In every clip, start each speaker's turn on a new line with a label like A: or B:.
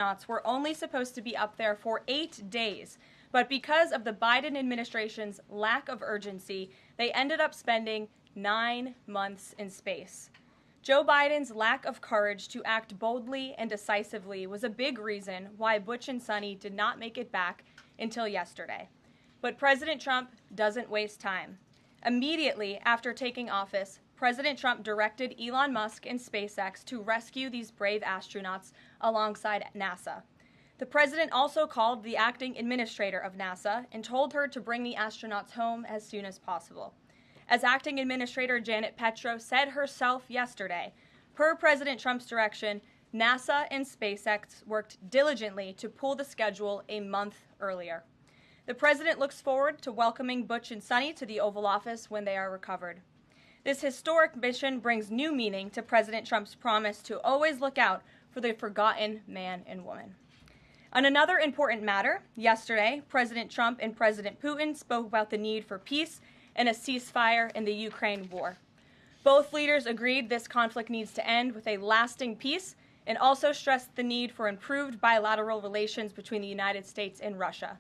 A: astronauts were only supposed to be up there for 8 days, but because of the Biden administration's lack of urgency, they ended up spending 9 months in space. Joe Biden's lack of courage to act boldly and decisively was a big reason why Butch and Sunny did not make it back until yesterday. But President Trump doesn't waste time. Immediately after taking office, President Trump directed Elon Musk and SpaceX to rescue these brave astronauts alongside NASA. The president also called the acting administrator of NASA and told her to bring the astronauts home as soon as possible. As acting administrator Janet Petro said herself yesterday, per President Trump's direction, NASA and SpaceX worked diligently to pull the schedule a month earlier. The president looks forward to welcoming Butch and Sunny to the Oval Office when they are recovered. This historic mission brings new meaning to President Trump's promise to always look out for the forgotten man and woman. On another important matter, yesterday, President Trump and President Putin spoke about the need for peace and a ceasefire in the Ukraine war. Both leaders agreed this conflict needs to end with a lasting peace and also stressed the need for improved bilateral relations between the United States and Russia.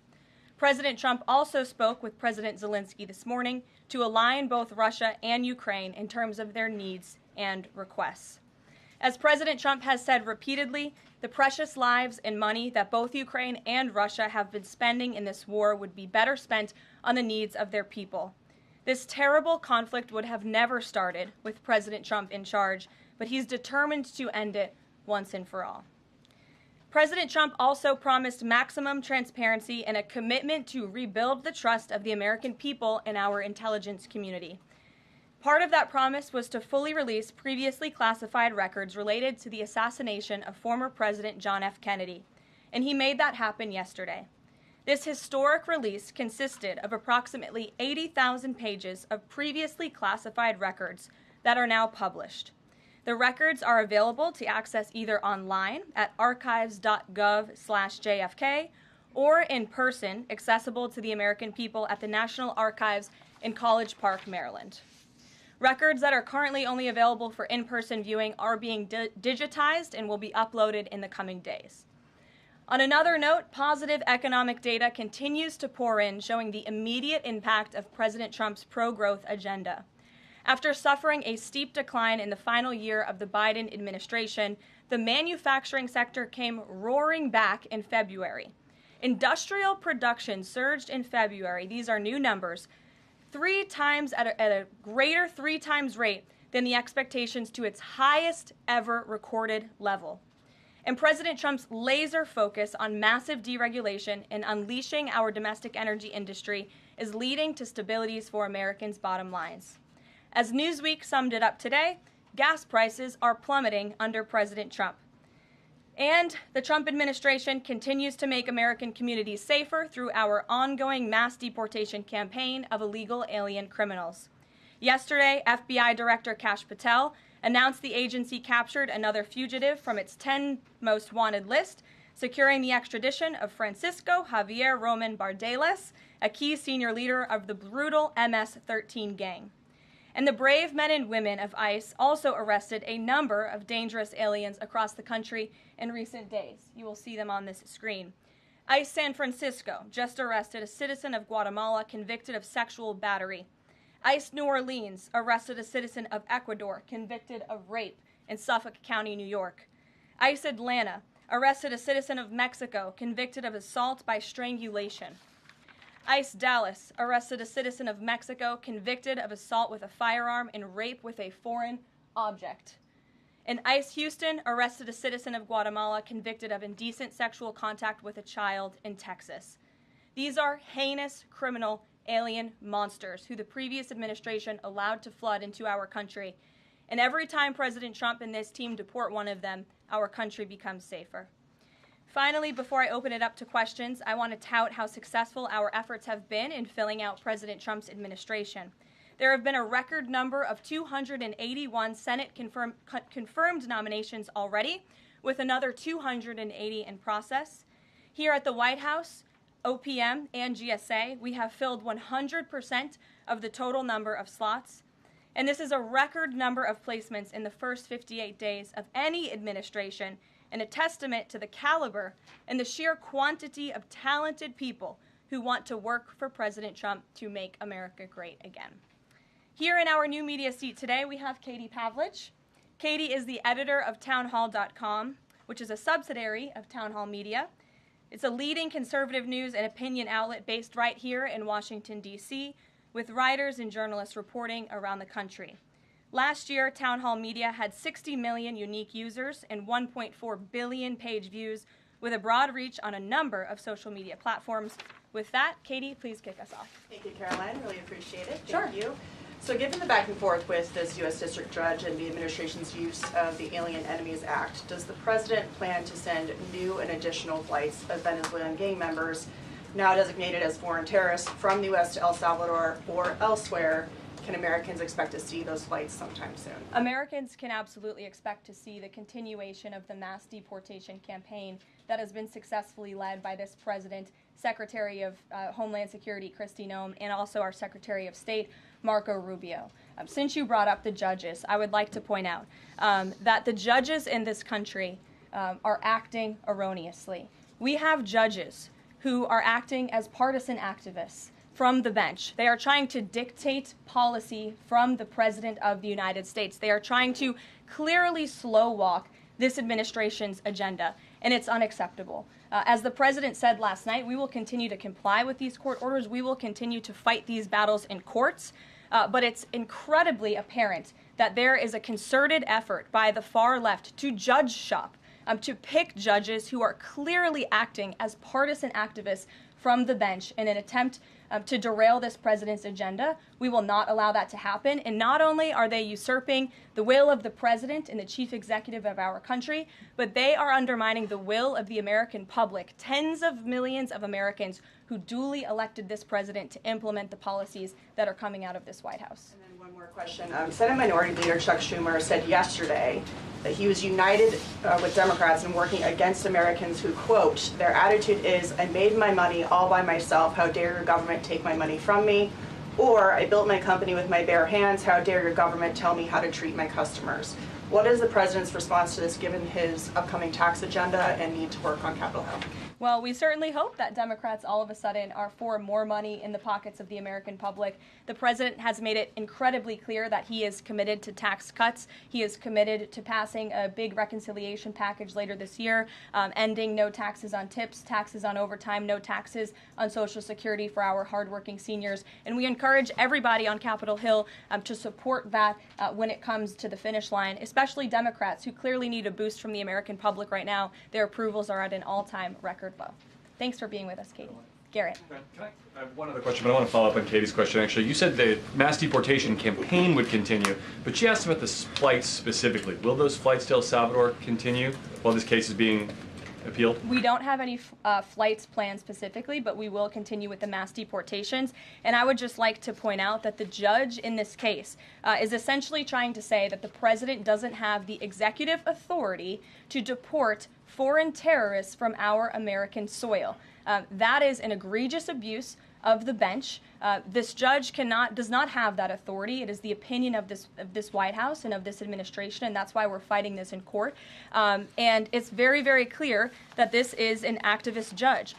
A: President Trump also spoke with President Zelenskyy this morning to align both Russia and Ukraine in terms of their needs and requests. As President Trump has said repeatedly, the precious lives and money that both Ukraine and Russia have been spending in this war would be better spent on the needs of their people. This terrible conflict would have never started with President Trump in charge, but he's determined to end it once and for all. President Trump also promised maximum transparency and a commitment to rebuild the trust of the American people in our intelligence community. Part of that promise was to fully release previously classified records related to the assassination of former President John F. Kennedy, and he made that happen yesterday. This historic release consisted of approximately 80,000 pages of previously classified records that are now published. The records are available to access either online at archives.gov/JFK or in person, accessible to the American people at the National Archives in College Park, Maryland. Records that are currently only available for in-person viewing are being digitized and will be uploaded in the coming days. On another note, positive economic data continues to pour in, showing the immediate impact of President Trump's pro-growth agenda. After suffering a steep decline in the final year of the Biden administration, the manufacturing sector came roaring back in February. Industrial production surged in February, these are new numbers, 3 times at a greater 3 times rate than the expectations to its highest ever recorded level. And President Trump's laser focus on massive deregulation and unleashing our domestic energy industry is leading to stabilities for Americans' bottom lines. As Newsweek summed it up today, gas prices are plummeting under President Trump. And the Trump administration continues to make American communities safer through our ongoing mass deportation campaign of illegal alien criminals. Yesterday, FBI Director Kash Patel announced the agency captured another fugitive from its 10 most wanted list, securing the extradition of Francisco Javier Roman Bardeles, a key senior leader of the brutal MS-13 gang. And the brave men and women of ICE also arrested a number of dangerous aliens across the country in recent days. You will see them on this screen. ICE San Francisco just arrested a citizen of Guatemala convicted of sexual battery. ICE New Orleans arrested a citizen of Ecuador convicted of rape in Suffolk County, New York. ICE Atlanta arrested a citizen of Mexico convicted of assault by strangulation. ICE Dallas arrested a citizen of Mexico convicted of assault with a firearm and rape with a foreign object. And ICE Houston arrested a citizen of Guatemala convicted of indecent sexual contact with a child in Texas. These are heinous criminal alien monsters who the previous administration allowed to flood into our country. And every time President Trump and this team deport one of them, our country becomes safer. Finally, before I open it up to questions, I want to tout how successful our efforts have been in filling out President Trump's administration. There have been a record number of 281 Senate confirmed nominations already, with another 280 in process. Here at the White House, OPM and GSA, we have filled 100% of the total number of slots. And this is a record number of placements in the first 58 days of any administration and a testament to the caliber and the sheer quantity of talented people who want to work for President Trump to make America great again. Here in our new media seat today, we have Katie Pavlich. Katie is the editor of townhall.com, which is a subsidiary of Town Hall Media. It's a leading conservative news and opinion outlet based right here in Washington, D.C., with writers and journalists reporting around the country. Last year, Town Hall Media had 60 million unique users and 1.4 billion page views, with a broad reach on a number of social media platforms. With that, Katie, please kick us off.
B: Thank you, Caroline. Really appreciate it.
A: Sure.
B: Thank you. So given the back and forth with this U.S. District Judge and the administration's use of the Alien Enemies Act, does the President plan to send new and additional flights of Venezuelan gang members, now designated as foreign terrorists, from the U.S. to El Salvador or elsewhere? Can Americans expect to see those flights sometime soon?
A: Americans can absolutely expect to see the continuation of the mass deportation campaign that has been successfully led by this President, Secretary of Homeland Security Kristi Noem, and also our Secretary of State, Marco Rubio. Since you brought up the judges, I would like to point out that the judges in this country are acting erroneously. We have judges who are acting as partisan activists from the bench. They are trying to dictate policy from the President of the United States. They are trying to clearly slow walk this administration's agenda, and it's unacceptable. As the President said last night, we will continue to comply with these court orders. We will continue to fight these battles in courts, but it's incredibly apparent that there is a concerted effort by the far left to judge shop, to pick judges who are clearly acting as partisan activists from the bench in an attempt to derail this president's agenda. We will not allow that to happen. And not only are they usurping the will of the president and the chief executive of our country, but they are undermining the will of the American public, tens of millions of Americans who duly elected this president to implement the policies that are coming out of this White House.
B: And then one more question. Senate Minority Leader Chuck Schumer said yesterday that he was united with Democrats in working against Americans who, quote, their attitude is, I made my money all by myself, how dare your government take my money from me? Or, I built my company with my bare hands, how dare your government tell me how to treat my customers? What is the president's response to this given his upcoming tax agenda and need to work on Capitol Hill?
A: Well, we certainly hope that Democrats all of a sudden are for more money in the pockets of the American public. The president has made it incredibly clear that he is committed to tax cuts. He is committed to passing a big reconciliation package later this year, ending no taxes on tips, taxes on overtime, no taxes on Social Security for our hardworking seniors. And we encourage everybody on Capitol Hill to support that when it comes to the finish line, especially Democrats who clearly need a boost from the American public right now. Their approvals are at an all-time record low. Thanks for being with us, Katie. Garrett.
C: I have one other question, but I want to follow up on Katie's question, actually. You said the mass deportation campaign would continue, but she asked about the flights specifically. Will those flights to El Salvador continue while this case is being appealed?
A: We don't have any flights planned specifically, but we will continue with the mass deportations. And I would just like to point out that the judge in this case is essentially trying to say that the president doesn't have the executive authority to deport foreign terrorists from our American soil. That is an egregious abuse of the bench. This judge does not have that authority. It is the opinion of this White House and of this administration, and that's why we're fighting this in court. And it's very, very clear that this is an activist judge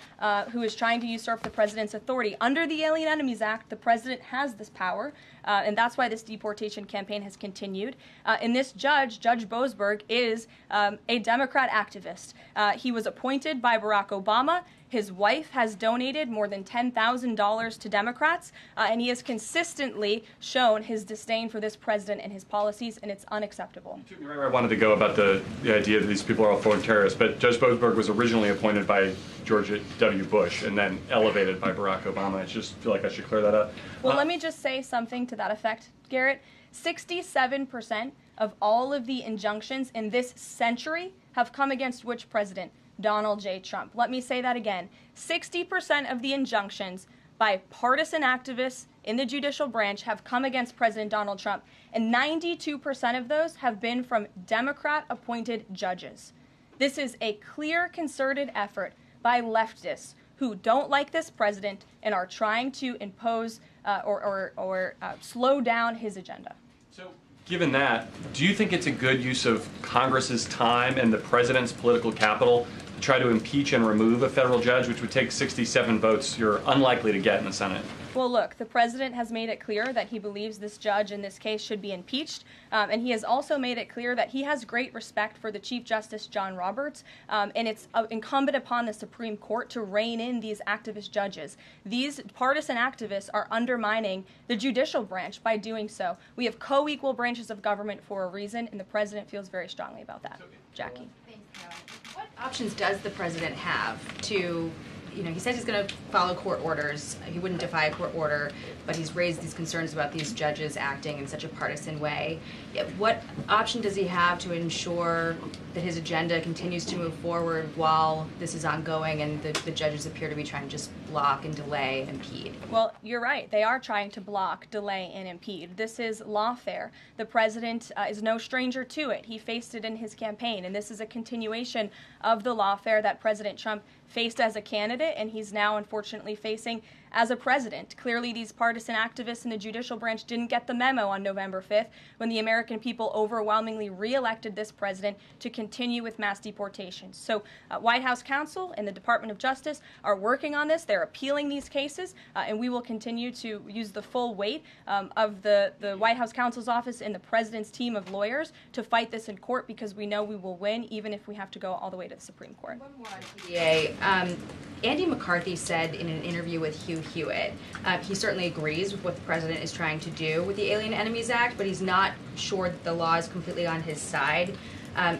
A: who is trying to usurp the president's authority. Under the Alien Enemies Act, the president has this power, and that's why this deportation campaign has continued. And this judge, Judge Boasberg, is a Democrat activist. He was appointed by Barack Obama. His wife has donated more than $10,000 to Democrats, and he has consistently shown his disdain for this president and his policies, and it's unacceptable.
C: I wanted to go about the idea that these people are all foreign terrorists, but Judge Boasberg was originally appointed by George W. Bush and then elevated by Barack Obama. I just feel like I should clear that up.
A: Well, let me just say something to that effect, Garrett. 67% of all of the injunctions in this century have come against which president? Donald J. Trump. Let me say that again. 60% of the injunctions by partisan activists in the judicial branch have come against President Donald Trump, and 92% of those have been from Democrat-appointed judges. This is a clear, concerted effort by leftists who don't like this president and are trying to impose or slow down his agenda.
C: So, Given that, do you think it's a good use of Congress's time and the president's political capital to try to impeach and remove a federal judge, which would take 67 votes you're unlikely to get in the Senate?
A: Well, look, the president has made it clear that he believes this judge in this case should be impeached, and he has also made it clear that he has great respect for the Chief Justice John Roberts, and it's incumbent upon the Supreme Court to rein in these activist judges. These partisan activists are undermining the judicial branch by doing so. We have co-equal branches of government for a reason, and the president feels very strongly about that. Jackie.
D: Thanks, Caroline. What options does the president have to, he says he's going to follow court orders. He wouldn't defy a court order, but he's raised these concerns about these judges acting in such a partisan way. Yet what option does he have to ensure that his agenda continues to move forward while this is ongoing and the judges appear to be trying to just block and delay and impede?
A: Well, you're right. They are trying to block, delay, and impede. This is lawfare. The president is no stranger to it. He faced it in his campaign, and this is a continuation of the lawfare that President Trump faced as a candidate, and he's now unfortunately facing as a president. Clearly, these partisan activists in the judicial branch didn't get the memo on November 5th when the American people overwhelmingly re-elected this president to continue with mass deportations. So White House counsel and the Department of Justice are working on this. They're appealing these cases, and we will continue to use the full weight of the White House counsel's office and the president's team of lawyers to fight this in court, because we know we will win, even if we have to go all the way to the Supreme Court.
D: One more on TDA. Andy McCarthy said in an interview with Hugh Hewitt, he certainly agrees with what the president is trying to do with the Alien Enemies Act, but he's not sure that the law is completely on his side.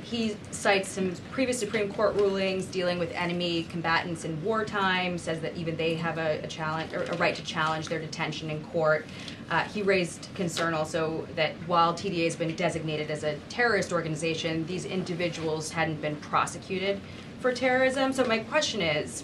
D: He cites some previous Supreme Court rulings dealing with enemy combatants in wartime, says that even they have a right to challenge their detention in court. He raised concern also that while TDA has been designated as a terrorist organization, these individuals hadn't been prosecuted for terrorism. So my question is,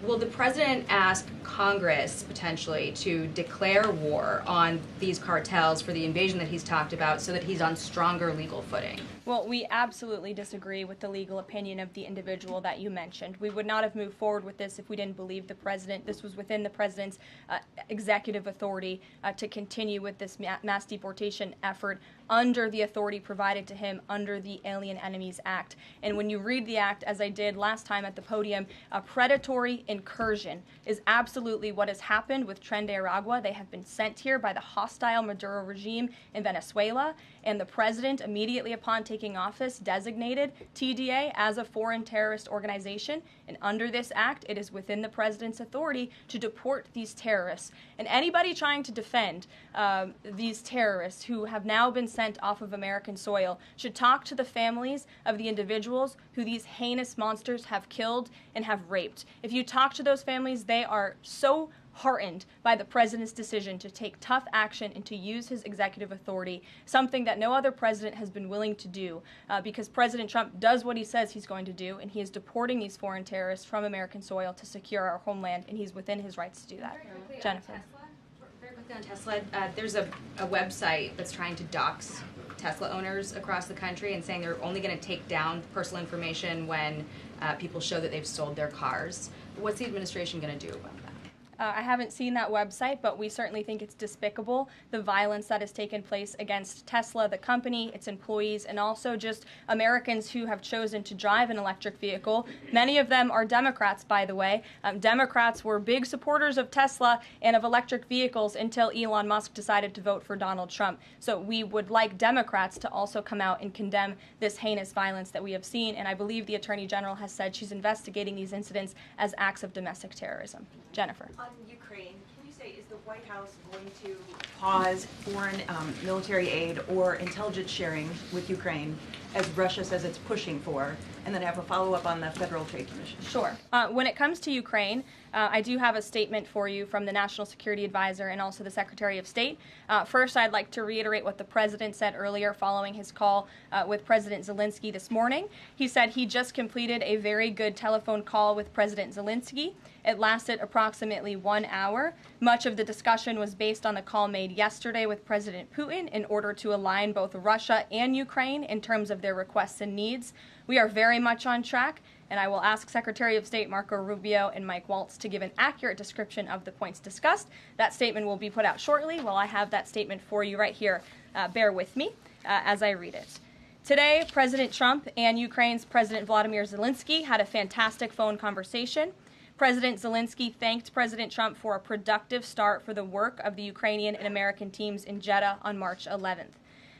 D: will the president ask Congress potentially to declare war on these cartels for the invasion that he's talked about so that he's on stronger legal footing?
A: Well, we absolutely disagree with the legal opinion of the individual that you mentioned. We would not have moved forward with this if we didn't believe the president. This was within the president's executive authority to continue with this mass deportation effort under the authority provided to him under the Alien Enemies Act. And when you read the act, as I did last time at the podium, a predatory incursion is absolutely what has happened with Tren de Aragua. They have been sent here by the hostile Maduro regime in Venezuela, and the president, immediately upon taking office, designated TDA as a foreign terrorist organization. And under this act, it is within the president's authority to deport these terrorists. And anybody trying to defend these terrorists who have now been sent off of American soil should talk to the families of the individuals who these heinous monsters have killed and have raped. If you talk to those families, they are so heartened by the president's decision to take tough action and to use his executive authority, something that no other president has been willing to do, because President Trump does what he says he's going to do, and he is deporting these foreign terrorists from American soil to secure our homeland, and he's within his rights to do that. Jennifer.
D: Very quickly on Tesla, there's a website that's trying to dox Tesla owners across the country and saying they're only going to take down personal information when people show that they've sold their cars. What's the administration going to do about that?
A: I haven't seen that website, but we certainly think it's despicable, the violence that has taken place against Tesla, the company, its employees, and also just Americans who have chosen to drive an electric vehicle. Many of them are Democrats, by the way. Democrats were big supporters of Tesla and of electric vehicles until Elon Musk decided to vote for Donald Trump. So we would like Democrats to also come out and condemn this heinous violence that we have seen, and I believe the Attorney General has said she's investigating these incidents as acts of domestic terrorism. Jennifer.
E: On Ukraine, can you say, is the White House going to pause foreign military aid or intelligence sharing with Ukraine, as Russia says it's pushing for, and then have a follow-up on the Federal Trade Commission?
A: Sure. When it comes to Ukraine, I do have a statement for you from the National Security Advisor and also the Secretary of State. First, I'd like to reiterate what the President said earlier following his call with President Zelenskyy this morning. He said he just completed a very good telephone call with President Zelenskyy. It lasted approximately 1 hour. Much of the discussion was based on the call made yesterday with President Putin in order to align both Russia and Ukraine in terms of their requests and needs. We are very much on track, and I will ask Secretary of State Marco Rubio and Mike Waltz to give an accurate description of the points discussed. That statement will be put out shortly. Well, I have that statement for you right here. Bear with me. as I read it. Today, President Trump and Ukraine's President Volodymyr Zelenskyy had a fantastic phone conversation. President Zelenskyy thanked President Trump for a productive start for the work of the Ukrainian and American teams in Jeddah on March 11th.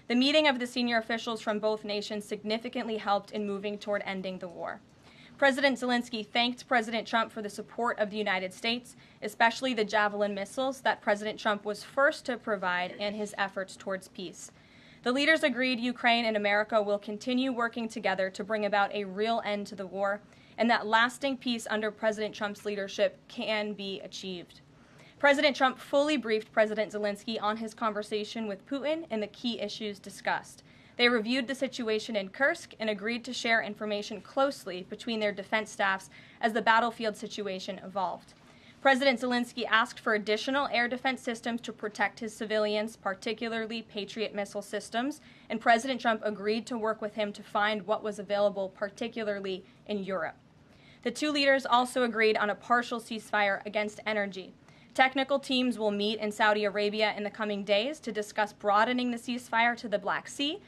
A: The meeting of the senior officials from both nations significantly helped in moving toward ending the war. President Zelenskyy thanked President Trump for the support of the United States, especially the Javelin missiles that President Trump was first to provide and his efforts towards peace. The leaders agreed Ukraine and America will continue working together to bring about a real end to the war, and that lasting peace under President Trump's leadership can be achieved. President Trump fully briefed President Zelenskyy on his conversation with Putin and the key issues discussed. They reviewed the situation in Kursk and agreed to share information closely between their defense staffs as the battlefield situation evolved. President Zelenskyy asked for additional air defense systems to protect his civilians, particularly Patriot missile systems, and President Trump agreed to work with him to find what was available, particularly in Europe. The two leaders also agreed on a partial ceasefire against energy. Technical teams will meet in Saudi Arabia in the coming days to discuss broadening the ceasefire to the Black Sea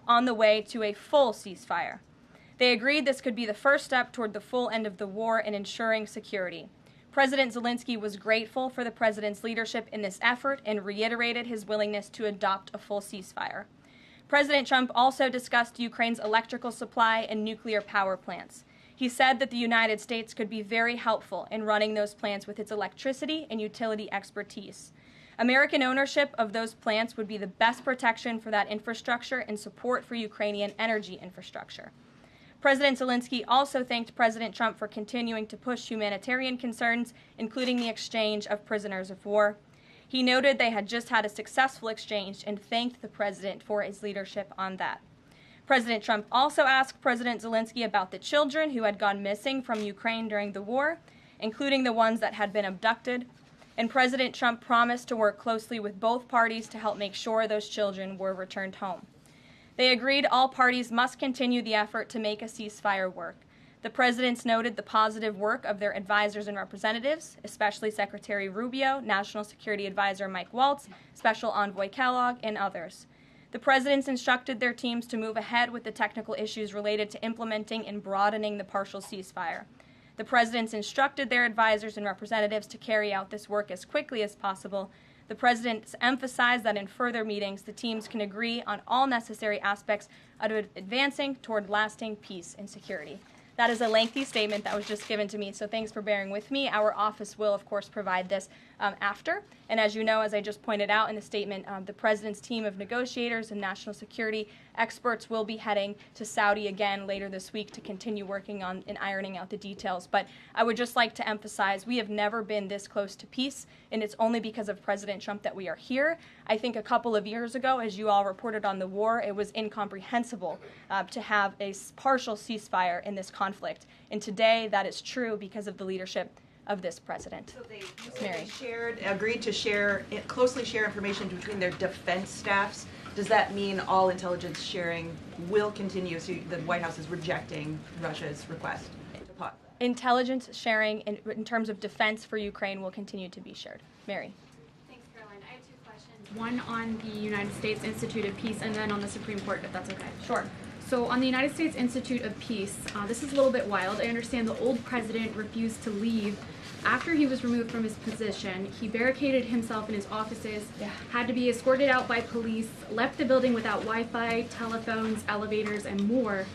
A: on the way to a full ceasefire. They agreed this could be the first step toward the full end of the war and ensuring security. President Zelenskyy was grateful for the president's leadership in this effort and reiterated his willingness to adopt a full ceasefire. President Trump also discussed Ukraine's electrical supply and nuclear power plants. He said that the United States could be very helpful in running those plants with its electricity and utility expertise. American ownership of those plants would be the best protection for that infrastructure and support for Ukrainian energy infrastructure. President Zelenskyy also thanked President Trump for continuing to push humanitarian concerns, including the exchange of prisoners of war. He noted they had just had a successful exchange and thanked the president for his leadership on that. President Trump also asked President Zelenskyy about the children who had gone missing from Ukraine during the war, including the ones that had been abducted, and President Trump promised to work closely with both parties to help make sure those children were returned home. They agreed all parties must continue the effort to make a ceasefire work. The presidents noted the positive work of their advisors and representatives, especially Secretary Rubio, National Security Advisor Mike Waltz, Special Envoy Kellogg, and others. The presidents instructed their teams to move ahead with the technical issues related to implementing and broadening the partial ceasefire. The presidents instructed their advisors and representatives to carry out this work as quickly as possible. The presidents emphasized that in further meetings, the teams can agree on all necessary aspects of advancing toward lasting peace and security. That is a lengthy statement that was just given to me, so thanks for bearing with me. Our office will, of course, provide this after. And as you know, as I just pointed out in the statement, the president's team of negotiators and national security experts will be heading to Saudi again later this week to continue working on and ironing out the details. But I would just like to emphasize we have never been this close to peace, and it's only because of President Trump that we are here. I think a couple of years ago, as you all reported on the war, it was incomprehensible to have a partial ceasefire in this conflict. And today, that is true because of the leadership of this president.
E: So they agreed to closely share information between their defense staffs. Does that mean all intelligence sharing will continue? So the White House is rejecting Russia's request to pause.
A: Intelligence sharing in terms of defense for Ukraine will continue to be shared. Mary.
F: Thanks, Caroline. I have two questions. One on the United States Institute of Peace and then on the Supreme Court, if that's okay.
A: Sure.
F: So on the United States Institute of Peace, this is a little bit wild. I understand the old president refused to leave after he was removed from his position. He barricaded himself in his offices, had to be escorted out by police, left the building without Wi-Fi, telephones, elevators, and more,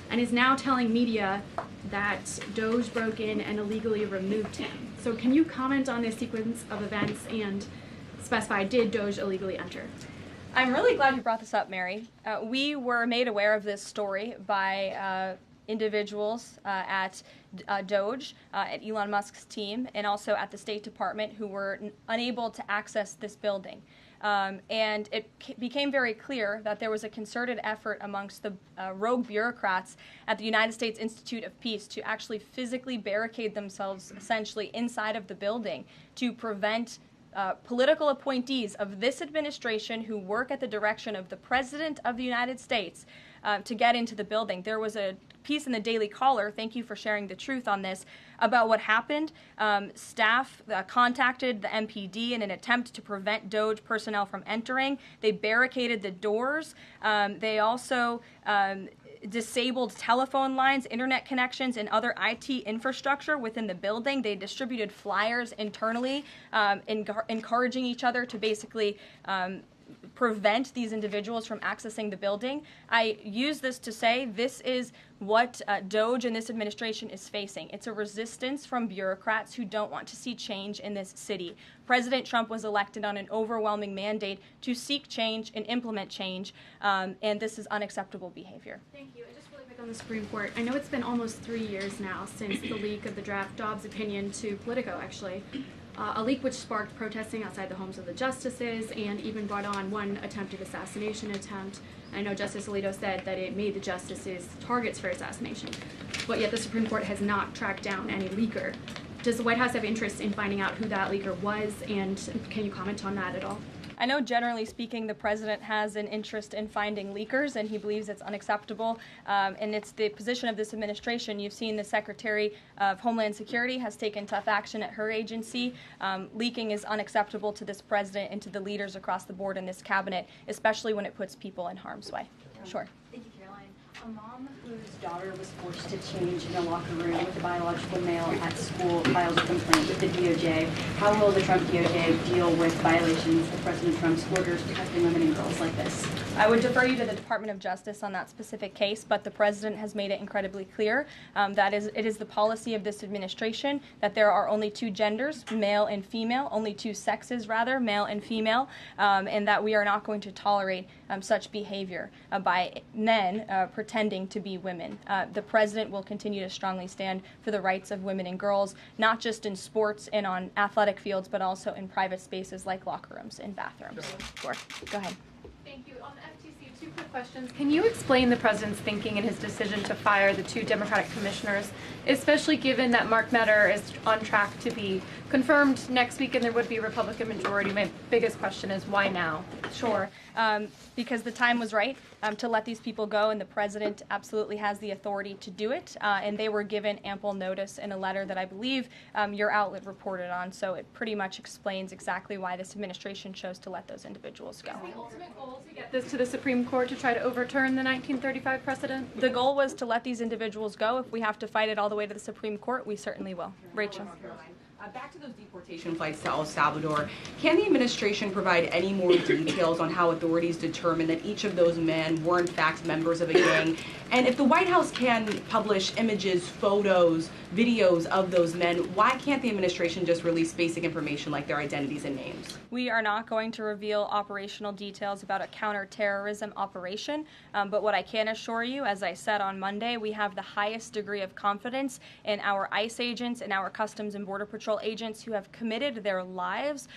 F: and is now telling media that DOGE broke in and illegally removed him. So can you comment on this sequence of events and specify, did DOGE illegally enter?
A: I'm really glad you brought this up, Mary. We were made aware of this story by individuals at DOGE, at Elon Musk's team, and also at the State Department who were unable to access this building. And it became very clear that there was a concerted effort amongst the rogue bureaucrats at the United States Institute of Peace to actually physically barricade themselves essentially inside of the building to prevent political appointees of this administration who work at the direction of the President of the United States to get into the building. There was a piece in the Daily Caller, thank you for sharing the truth on this, about what happened. Staff contacted the MPD in an attempt to prevent DOGE personnel from entering. They barricaded the doors. They also disabled telephone lines, internet connections, and other IT infrastructure within the building. They distributed flyers internally, encouraging each other to basically prevent these individuals from accessing the building. I use this to say this is what DOGE and this administration is facing. It's a resistance from bureaucrats who don't want to see change in this city. President Trump was elected on an overwhelming mandate to seek change and implement change, and this is unacceptable behavior.
F: Thank you. And just really quick on the Supreme Court, I know it's been almost 3 years now since the leak of the draft Dobbs opinion to Politico, actually. A leak which sparked protesting outside the homes of the justices and even brought on one attempted assassination attempt. I know Justice Alito said that it made the justices targets for assassination, but yet the Supreme Court has not tracked down any leaker. Does the White House have interest in finding out who that leaker was, and can you comment on that at all?
A: I know generally speaking the president has an interest in finding leakers, and he believes it's unacceptable, and it's the position of this administration. You've seen the Secretary of Homeland Security has taken tough action at her agency. Leaking is unacceptable to this president and to the leaders across the board in this cabinet, especially when it puts people in harm's way. Sure.
G: Thank you, Caroline. A mom whose daughter was forced to change in a locker room with a biological male at school files a complaint with the DOJ. How will the Trump DOJ deal with violations of President Trump's orders protecting women and girls like this?
A: I would defer you to the Department of Justice on that specific case, but the president has made it incredibly clear that it is the policy of this administration that there are only two genders, male and female, only two sexes rather, male and female, and that we are not going to tolerate such behavior by men pretending to be women. The president will continue to strongly stand for the rights of women and girls, not just in sports and on athletic fields, but also in private spaces like locker rooms and bathrooms. Sure. Go ahead.
H: Thank you. On the FTC, two quick questions. Can you explain the president's thinking in his decision to fire the two Democratic commissioners, especially given that Mark Meadow is on track to be confirmed next week and there would be a Republican majority? My biggest question is why now?
A: Sure. Because the time was right to let these people go, and the president absolutely has the authority to do it. And they were given ample notice in a letter that I believe your outlet reported on. So it pretty much explains exactly why this administration chose to let those individuals go.
H: Is the ultimate goal to get this to the Supreme Court to try to overturn the 1935 precedent?
A: The goal was to let these individuals go. If we have to fight it all the way to the Supreme Court, we certainly will. Rachel.
I: Back to those deportation flights to El Salvador, can the administration provide any more details on how authorities determined that each of those men were in fact members of a gang? And if the White House can publish images, photos, videos of those men, why can't the administration just release basic information like their identities and names?
A: We are not going to reveal operational details about a counterterrorism operation, but what I can assure you, as I said on Monday, we have the highest degree of confidence in our ICE agents and our Customs and Border Patrol agents who have committed their lives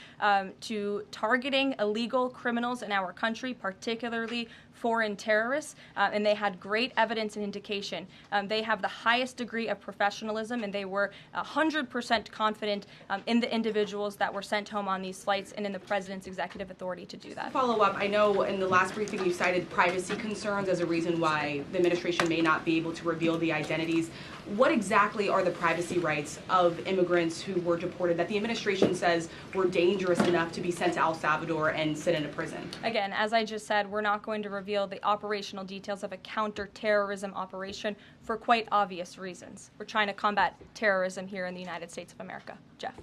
A: to targeting illegal criminals in our country, particularly foreign terrorists, and they had great evidence and indication. They have the highest degree of professionalism, and they were 100% confident in the individuals that were sent home on these flights and in the president's executive authority to do that.
I: To follow up, I know in the last briefing you cited privacy concerns as a reason why the administration may not be able to reveal the identities. What exactly are the privacy rights of immigrants who were deported that the administration says were dangerous enough to be sent to El Salvador and sit in a prison?
A: Again, as I just said, we're not going to reveal the operational details of a counterterrorism operation for quite obvious reasons. We're trying to combat terrorism here in the United States of America. Jeff.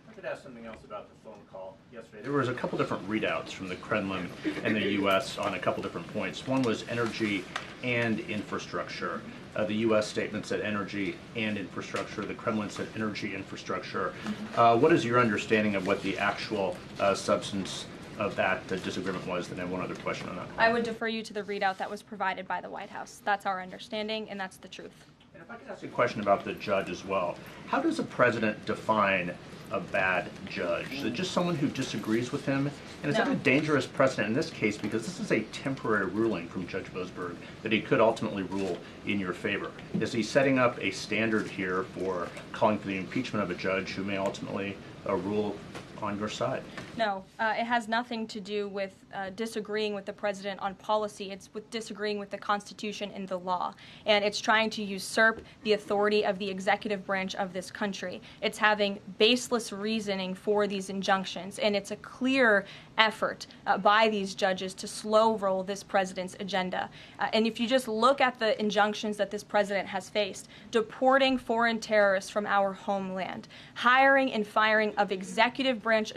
J: I could ask something else about the phone call yesterday. There was a couple different readouts from the Kremlin and the U.S. on a couple different points. One was energy and infrastructure. The U.S. statement said energy and infrastructure. The Kremlin said energy infrastructure. What is your understanding of what the actual substance of that disagreement was? Then I have one other question on that.
A: I would defer you to the readout that was provided by the White House. That's our understanding, and that's the truth.
J: And if I could ask a question about the judge as well. How does a president define a bad judge? Is it just someone who disagrees with him? And is that a dangerous precedent in this case, because this is a temporary ruling from Judge Boasberg that he could ultimately rule in your favor? Is he setting up a standard here for calling for the impeachment of a judge who may ultimately rule on your side?
A: No, it has nothing to do with disagreeing with the president on policy. It's with disagreeing with the Constitution and the law. And it's trying to usurp the authority of the executive branch of this country. It's having baseless reasoning for these injunctions. And it's a clear effort by these judges to slow roll this president's agenda. And if you just look at the injunctions that this president has faced, deporting foreign terrorists from our homeland, hiring and firing of executive branch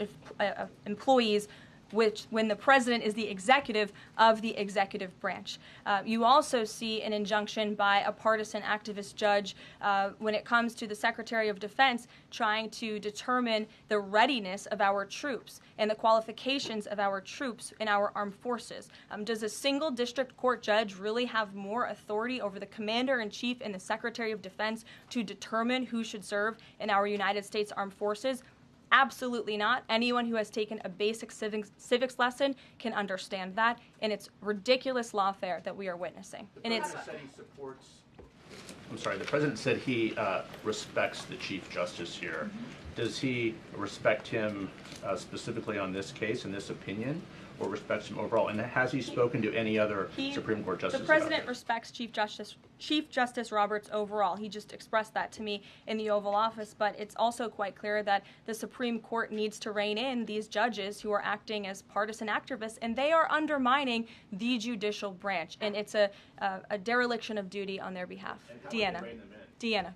A: employees, which when the president is the executive of the executive branch. You also see an injunction by a partisan activist judge when it comes to the Secretary of Defense trying to determine the readiness of our troops and the qualifications of our troops in our armed forces. Does a single district court judge really have more authority over the Commander-in-Chief and the Secretary of Defense to determine who should serve in our United States Armed Forces? Absolutely not. Anyone who has taken a basic civics lesson can understand that, and it's ridiculous lawfare that we are witnessing. And it's.
J: The president said he respects the Chief Justice here. Does he respect him specifically on this case and this opinion, or respects him overall? And has he spoken to any other Supreme Court justices?
A: The president respects Chief Justice Roberts overall. He just expressed that to me in the Oval Office, but it's also quite clear that the Supreme Court needs to rein in these judges who are acting as partisan activists, and they are undermining the judicial branch, and it's a dereliction of duty on their behalf. Deanna,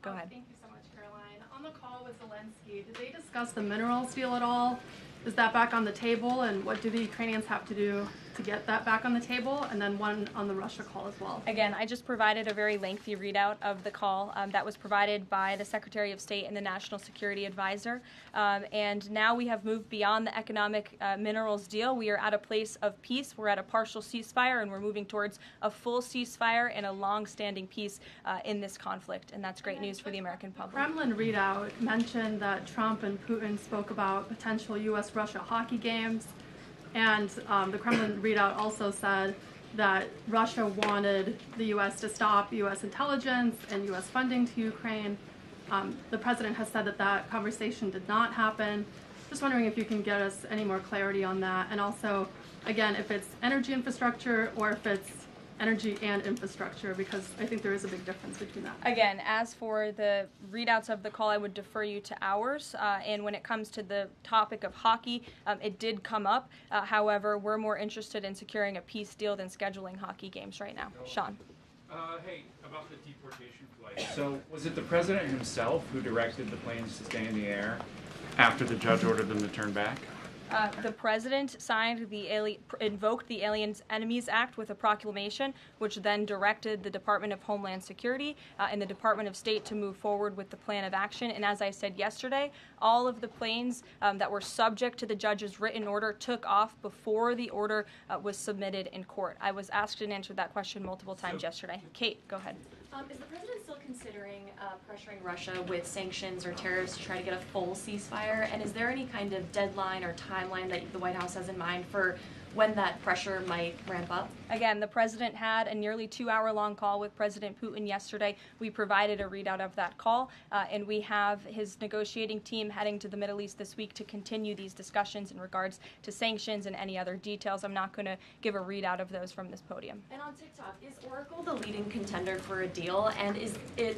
A: go ahead.
H: Thank you so much, Caroline. On the call with Zelenskyy, did they discuss the minerals deal at all? Is that back on the table, and what do the Ukrainians have to do to get that back on the table? And then one on the Russia call as well.
A: Again, I just provided a very lengthy readout of the call that was provided by the Secretary of State and the National Security Advisor. And now we have moved beyond the economic minerals deal. We are at a place of peace. We're at a partial ceasefire, and we're moving towards a full ceasefire and a long-standing peace in this conflict. And that's great news for the American public.
H: Kremlin readout mentioned that Trump and Putin spoke about potential U.S.-Russia hockey games. And the Kremlin readout also said that Russia wanted the U.S. to stop U.S. intelligence and U.S. funding to Ukraine. The president has said that that conversation did not happen. Just wondering if you can get us any more clarity on that. And also, again, if it's energy infrastructure or if it's energy and infrastructure, because I think there is a big difference between that.
A: Again, as for the readouts of the call, I would defer you to ours. And when it comes to the topic of hockey, it did come up. However, we're more interested in securing a peace deal than scheduling hockey games right now. Sean.
K: Hey, about the deportation flight. So was it the president himself who directed the planes to stay in the air after the judge ordered them to turn back?
A: The president invoked the Aliens Enemies Act with a proclamation, which then directed the Department of Homeland Security and the Department of State to move forward with the plan of action. And as I said yesterday, all of the planes that were subject to the judge's written order took off before the order was submitted in court. I was asked and answered that question multiple times yesterday. Kate, go ahead.
L: Is the president still considering pressuring Russia with sanctions or tariffs to try to get a full ceasefire? And is there any kind of deadline or timeline that the White House has in mind for when that pressure might ramp up?
A: Again, the president had a nearly 2-hour-long call with President Putin yesterday. We provided a readout of that call, and we have his negotiating team heading to the Middle East this week to continue these discussions in regards to sanctions and any other details. I'm not going to give a readout of those from this podium.
L: And on TikTok, is Oracle the leading contender for a deal? And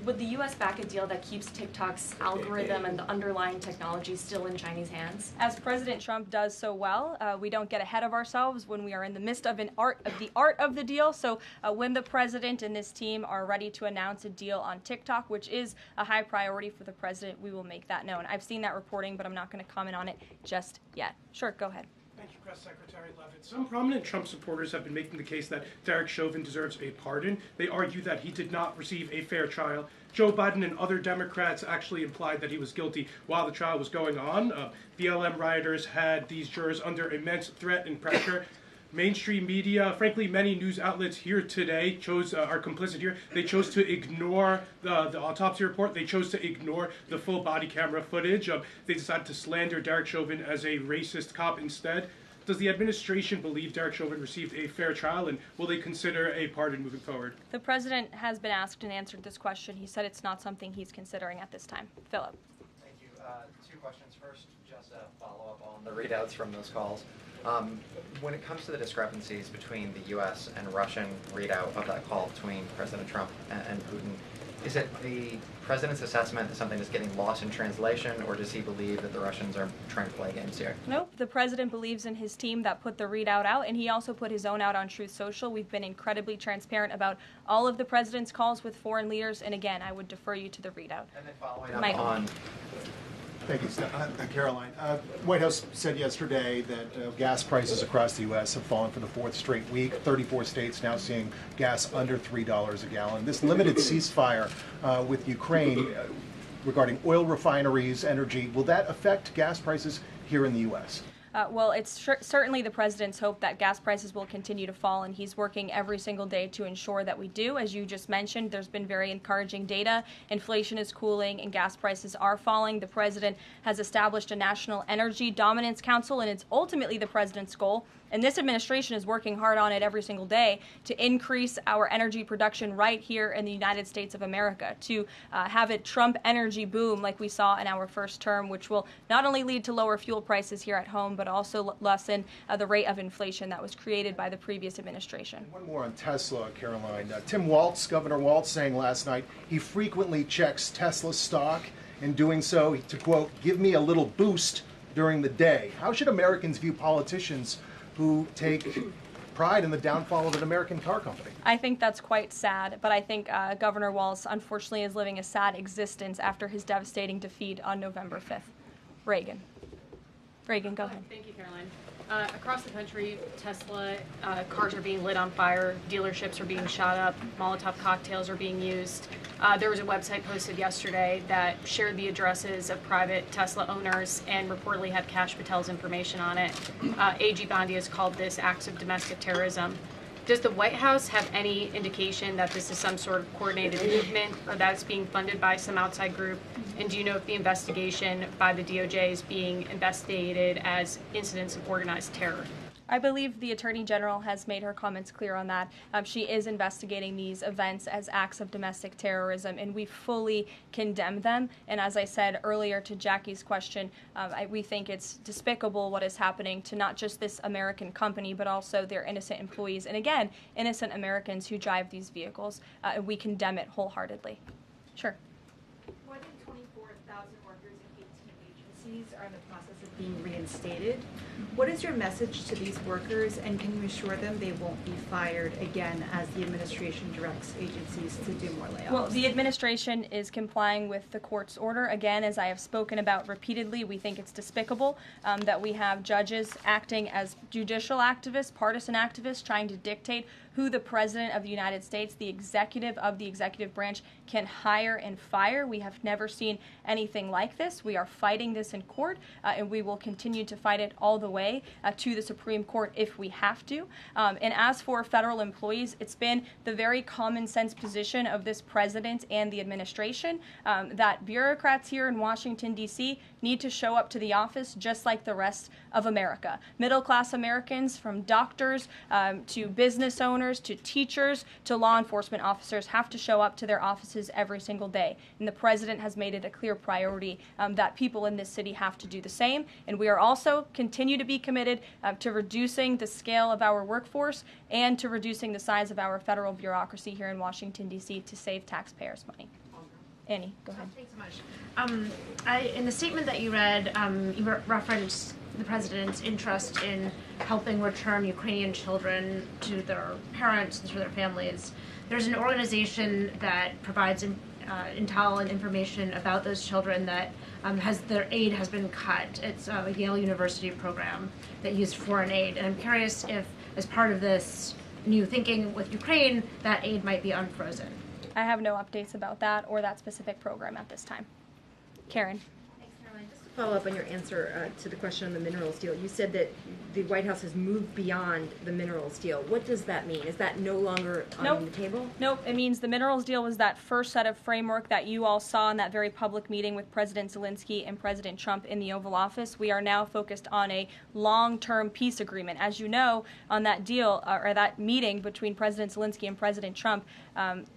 L: would the U.S. back a deal that keeps TikTok's algorithm and the underlying technology still in Chinese hands?
A: As President Trump does so well, we don't get ahead of ourselves when we are in the midst of the art of the deal. So when the president and this team are ready to announce a deal on TikTok, which is a high priority for the president, we will make that known. I've seen that reporting, but I'm not going to comment on it just yet. Sure, go ahead.
M: Thank you, Press Secretary Leavitt. Some prominent Trump supporters have been making the case that Derek Chauvin deserves a pardon. They argue that he did not receive a fair trial. Joe Biden and other Democrats actually implied that he was guilty while the trial was going on. BLM rioters had these jurors under immense threat and pressure. Mainstream media, frankly, many news outlets here today are complicit here. They chose to ignore the autopsy report. They chose to ignore the full body camera footage. They decided to slander Derek Chauvin as a racist cop instead. Does the administration believe Derek Chauvin received a fair trial, and will they consider a pardon moving forward?
A: The president has been asked and answered this question. He said it's not something he's considering at this time. Philip.
N: Thank you. Two questions. First, just a follow-up on the readouts from those calls. When it comes to the discrepancies between the U.S. and Russian readout of that call between President Trump and Putin, is it the president's assessment that something is getting lost in translation, or does he believe that the Russians are trying to play games here?
A: Nope. The president believes in his team that put the readout out, and he also put his own out on Truth Social. We've been incredibly transparent about all of the president's calls with foreign leaders, and again, I would defer you to the readout.
N: And then following up on...
O: Thank you, Karoline. White House said yesterday that gas prices across the U.S. have fallen for the fourth straight week. 34 states now seeing gas under $3 a gallon. This limited ceasefire with Ukraine regarding oil refineries, energy, will that affect gas prices here in the U.S.?
A: Well, it's certainly the president's hope that gas prices will continue to fall, and he's working every single day to ensure that we do. As you just mentioned, there's been very encouraging data. Inflation is cooling and gas prices are falling. The president has established a National Energy Dominance Council, and it's ultimately the president's goal. And this administration is working hard on it every single day to increase our energy production right here in the United States of America, to have a Trump energy boom like we saw in our first term, which will not only lead to lower fuel prices here at home, but also lessen the rate of inflation that was created by the previous administration.
O: One more on Tesla, Caroline. Tim Walz, Governor Walz, saying last night he frequently checks Tesla stock. In doing so, to quote, give me a little boost during the day. How should Americans view politicians who take pride in the downfall of an American car company?
A: I think that's quite sad, but I think Governor Walz unfortunately is living a sad existence after his devastating defeat on November 5th. Reagan, go ahead.
H: Thank you, Caroline. Across the country, Tesla cars are being lit on fire, dealerships are being shot up, Molotov cocktails are being used. There was a website posted yesterday that shared the addresses of private Tesla owners and reportedly had Kash Patel's information on it. A.G. Gandhi has called this acts of domestic terrorism. Does the White House have any indication that this is some sort of coordinated movement or that it's being funded by some outside group? And do you know if the investigation by the DOJ is being investigated as incidents of organized terror?
A: I believe the Attorney General has made her comments clear on that. She is investigating these events as acts of domestic terrorism, and we fully condemn them. And as I said earlier to Jackie's question, we think it's despicable what is happening to not just this American company, but also their innocent employees. And again, innocent Americans who drive these vehicles. We condemn it wholeheartedly. Sure.
P: More than 24,000 workers in 18 agencies are in the process of being reinstated. What is your message to these workers, and can you assure them they won't be fired again as the administration directs agencies to do more layoffs?
A: Well, the administration is complying with the court's order. Again, as I have spoken about repeatedly, we think it's despicable that we have judges acting as judicial activists, partisan activists, trying to dictate who the President of the United States, the executive of the executive branch, can hire and fire. We have never seen anything like this. We are fighting this in court, and we will continue to fight it all the way to the Supreme Court if we have to. And as for federal employees, it's been the very common sense position of this president and the administration that bureaucrats here in Washington, D.C. need to show up to the office just like the rest of America. Middle-class Americans, from doctors to business owners to teachers to law enforcement officers, have to show up to their offices every single day. And the president has made it a clear priority that people in this city have to do the same. And we are also continue to be committed to reducing the scale of our workforce and to reducing the size of our federal bureaucracy here in Washington, D.C. to save taxpayers' money. Annie, go ahead.
Q: Thanks so much. In the statement that you read, you referenced the president's interest in helping return Ukrainian children to their parents and to their families. There's an organization that provides intel and information about those children that their aid has been cut. It's a Yale University program that used foreign aid. And I'm curious if, as part of this new thinking with Ukraine, that aid might be unfrozen.
A: I have no updates about that or that specific program at this time. Karen.
R: Thanks, Caroline. Just a Follow up on your answer to the question on the minerals deal. You said that the White House has moved beyond the minerals deal. What does that mean? Is that no longer on the table?
A: Nope. It means the minerals deal was that first set of framework that you all saw in that very public meeting with President Zelenskyy and President Trump in the Oval Office. We are now focused on a long-term peace agreement. As you know, on that deal, or that meeting between President Zelenskyy and President Trump,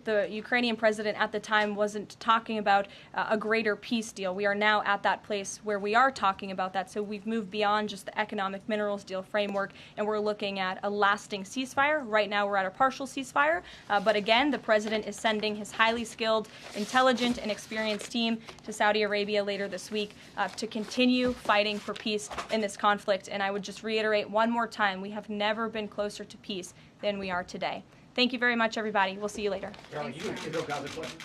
A: the Ukrainian president at the time wasn't talking about a greater peace deal. We are now at that place where we are talking about that. So we've moved beyond just the economic minerals deal framework, and we're looking at a lasting ceasefire. Right now we're at a partial ceasefire, but again, the president is sending his highly skilled, intelligent, and experienced team to Saudi Arabia later this week to continue fighting for peace in this conflict. And I would just reiterate one more time, we have never been closer to peace than we are today. Thank you very much, everybody. We'll see you later.
S: Caroline, you can go, guys, a question.